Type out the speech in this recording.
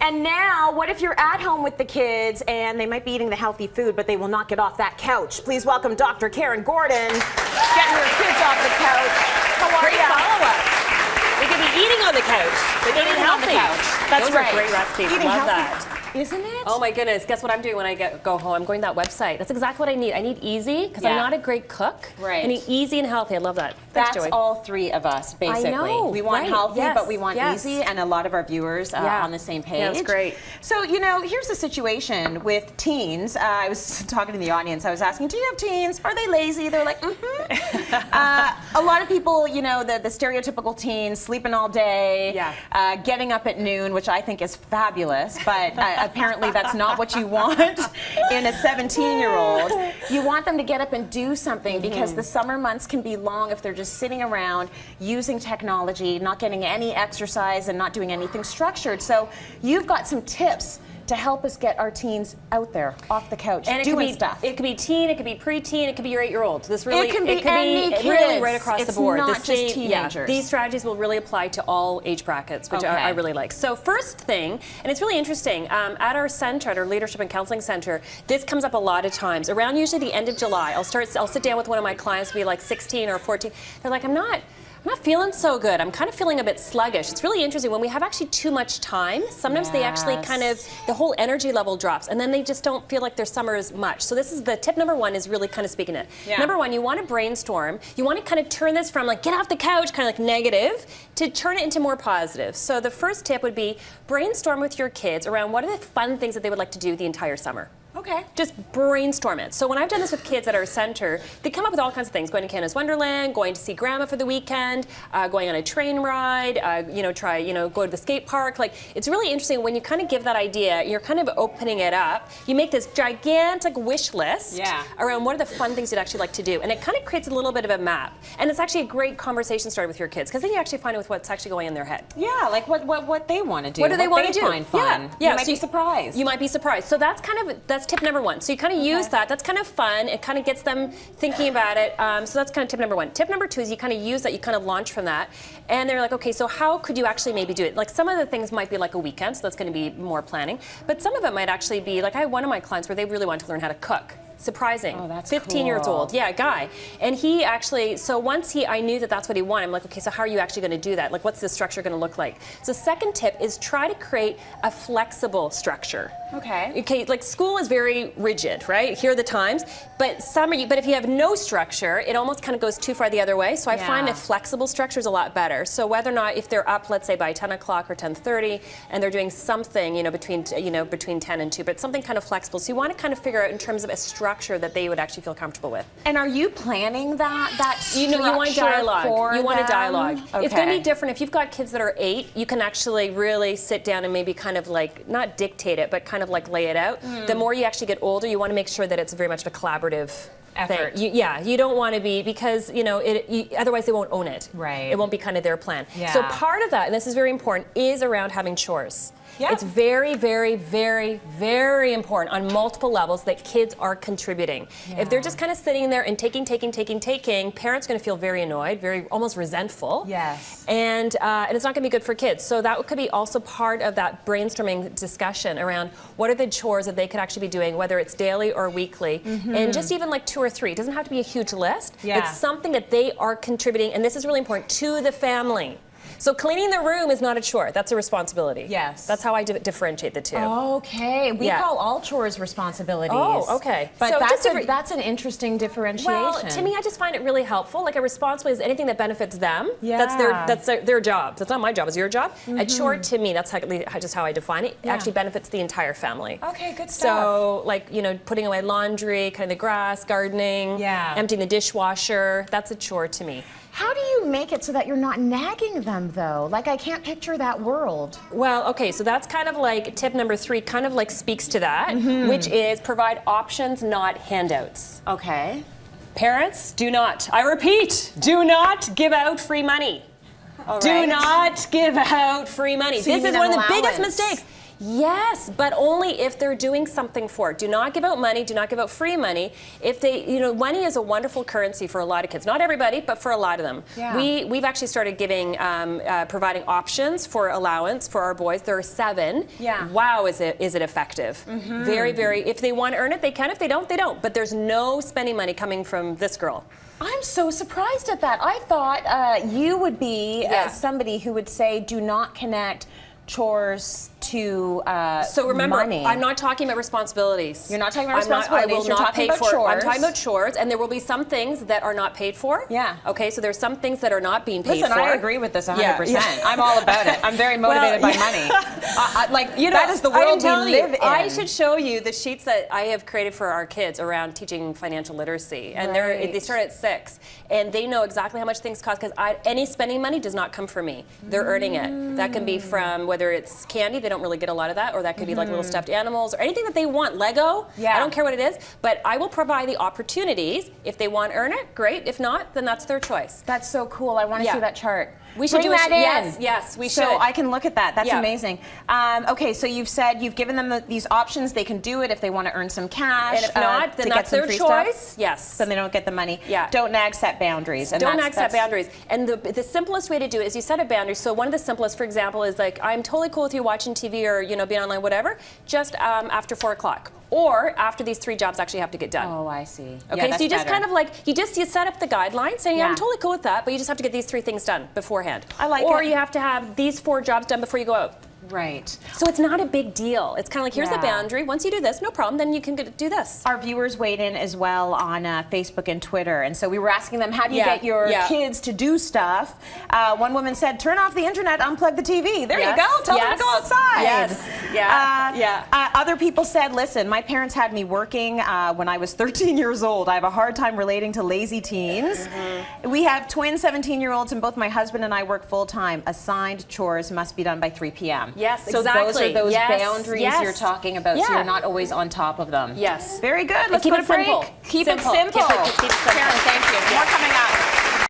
And now, what if you're at home with the kids and they might be eating the healthy food, but they will not get off that couch? Please welcome Dr. Karyn Gordon, getting her kids off the couch. How are you? Follow-up. They could be eating on the couch. They're eating healthy. That's Those right. are great recipes. Eating Love healthy. that. Isn't it? Oh my goodness, guess what I'm doing when I go home? I'm going to that website. That's exactly what I need. I need easy, because I'm not a great cook. Right. I need easy and healthy. I love that. Thanks, That's Joey. all three of us, basically. I know, we want healthy, but we want easy, and a lot of our viewers on the same page. Yeah, that's great. So, you know, here's the situation with teens. I was talking to the audience. I was asking, do you have teens? Are they lazy? They're like, mm-hmm. A lot of people, you know, the stereotypical teens, sleeping all day, getting up at noon, which I think is fabulous, but apparently that's not what you want in a 17-year-old. You want them to get up and do something because the summer months can be long if they're just sitting around using technology, not getting any exercise and not doing anything structured. So you've got some tips to help us get our teens out there, off the couch, and doing stuff. It could be teen, it could be preteen, it could be your 8-year-old. This really, it can be any kids. Really right across the board. It's not just teenagers. Yeah, these strategies will really apply to all age brackets, which I really like. So first thing, and it's really interesting, at our center, at our Leadership and Counseling Center, this comes up a lot of times. Around usually the end of July, I'll sit down with one of my clients, be like 16 or 14. They're like, I'm not feeling so good. I'm kind of feeling a bit sluggish. It's really interesting. When we have actually too much time, sometimes they actually kind of, the whole energy level drops, and then they just don't feel like their summer is much. So this is the tip number one, is really kind of speaking it. Number one, you want to brainstorm. You want to kind of turn this from like, get off the couch, kind of like negative, to turn it into more positive. So the first tip would be brainstorm with your kids around what are the fun things that they would like to do the entire summer. Okay. Just brainstorm it. So when I've done this with kids at our center, they come up with all kinds of things. Going to Canada's Wonderland, going to see grandma for the weekend, going on a train ride, go to the skate park. Like, it's really interesting when you kind of give that idea, you're kind of opening it up. You make this gigantic wish list around what are the fun things you'd actually like to do. And it kind of creates a little bit of a map. And it's actually a great conversation starter with your kids, because then you actually find out what's actually going in their head. Yeah, like what they want to do. What do they want to do? Find fun. Yeah. You might be surprised. You might be surprised. So that's tip number one. So you kind of use that. That's kind of fun. It kind of gets them thinking about it. So that's kind of tip number one. Tip number two is you kind of use that. You kind of launch from that. And they're like, okay, so how could you actually maybe do it? Like, some of the things might be like a weekend, so that's going to be more planning. But some of it might actually be, like, I had one of my clients where they really wanted to learn how to cook. Surprising. Oh, that's 15 years old. Yeah, a guy. And he actually, so once I knew that that's what he wanted, I'm like, okay, so how are you actually going to do that? Like, what's the structure going to look like? So second tip is try to create a flexible structure. Okay, like school is very rigid, right? Here are the times. But if you have no structure, it almost kind of goes too far the other way. So I find a flexible structure is a lot better. So whether or not, if they're up, let's say by 10 o'clock or 10:30, and they're doing something, between 10 and 2, but something kind of flexible. So you want to kind of figure out in terms of a structure that they would actually feel comfortable with. And are you planning that structure? You want dialogue. You want a dialogue. Okay. It's going to be different. If you've got kids that are 8, you can actually really sit down and maybe kind of like, not dictate it, but kind of like lay it out. The more you actually get older, you want to make sure that it's very much a collaborative effort. You don't want to be, because otherwise they won't own it. Right. It won't be kind of their plan. So part of that, and this is very important, is around having chores. It's very, very, very, very important on multiple levels that kids are contributing. If they're just kind of sitting there and taking, parents are going to feel very annoyed, very almost resentful. And it's not going to be good for kids. So that could be also part of that brainstorming discussion around what are the chores that they could actually be doing, whether it's daily or weekly, and just even like 2 or 3. It doesn't have to be a huge list. It's something that they are contributing, and this is really important, to the family. So cleaning the room is not a chore. That's a responsibility. That's how I differentiate the two. Okay. We call all chores responsibilities. Oh, okay. But so that's an interesting differentiation. Well, to me, I just find it really helpful. Like, a responsibility is anything that benefits them. That's their job. That's not my job. It's your job. A chore, to me, that's just how I define it. It actually benefits the entire family. Okay, good stuff. So, like, putting away laundry, kind of the grass, gardening, emptying the dishwasher, that's a chore to me. How do you make it so that you're not nagging them, though? Like, I can't picture that world. Well, okay, so that's kind of like tip number 3, kind of like speaks to that, which is provide options, not handouts. Okay. Parents, do not, I repeat, do not give out free money. Do not give out free money. So this is one of the biggest mistakes. Yes, but only if they're doing something for it. Do not give out money. Do not give out free money. If they, money is a wonderful currency for a lot of kids. Not everybody, but for a lot of them. Yeah. We've actually started giving, providing options for allowance for our boys. There are 7. Yeah. Wow, is it effective? Mm-hmm. Very, very. If they want to earn it, they can. If they don't, they don't. But there's no spending money coming from this girl. I'm so surprised at that. I thought you would be somebody who would say, do not connect chores to so remember, money. I'm not talking about responsibilities. You're not talking about responsibilities. You're talking about chores. I'm talking about chores, and there will be some things that are not paid for. Yeah. Okay, so there's some things that are not being paid for. Listen, I agree with this 100%. Yeah. I'm all about it. I'm very motivated by money. That is the world we live in. I should show you the sheets that I have created for our kids around teaching financial literacy, and they start at 6, and they know exactly how much things cost because any spending money does not come from me. They're earning it. That can be from whether it's candy, they don't really get a lot of that, or that could be like little stuffed animals or anything that they want. Lego, I don't care what it is, but I will provide the opportunities. If they want to earn it, great. If not, then that's their choice. That's so cool. I want to see that chart. We should bring that in. Yes, we should. So I can look at that. That's amazing. Okay, so you've said you've given them these options. They can do it if they want to earn some cash. And if not, then that's their choice. Yes. Then they don't get the money. Yeah. Don't nag, set boundaries. Don't nag, set boundaries. And the simplest way to do it is you set a boundary. So one of the simplest, for example, is like, I'm totally cool with you watching TV or being online, whatever, just after 4 o'clock. Or after these 3 jobs actually have to get done. Oh, I see. Okay, so you just kind of you set up the guidelines saying, I'm totally cool with that, but you just have to get these 3 things done beforehand. I like it. Or you have to have these 4 jobs done before you go out. Right. So it's not a big deal. It's kind of like, here's the boundary. Once you do this, no problem, then you can do this. Our viewers weighed in as well on Facebook and Twitter. And so we were asking them, how do you get your kids to do stuff? One woman said, turn off the internet, unplug the TV. There you go. Tell them to go outside. Yes. Other people said, listen, my parents had me working when I was 13 years old. I have a hard time relating to lazy teens. We have twin 17-year-olds, and both my husband and I work full-time. Assigned chores must be done by 3 p.m. Yes, so exactly. those are those boundaries you're talking about, so you're not always on top of them. Yes. Very good. Let's keep put it a break. simple. Keep it simple. Keep it simple. Karyn, thank you. More coming up.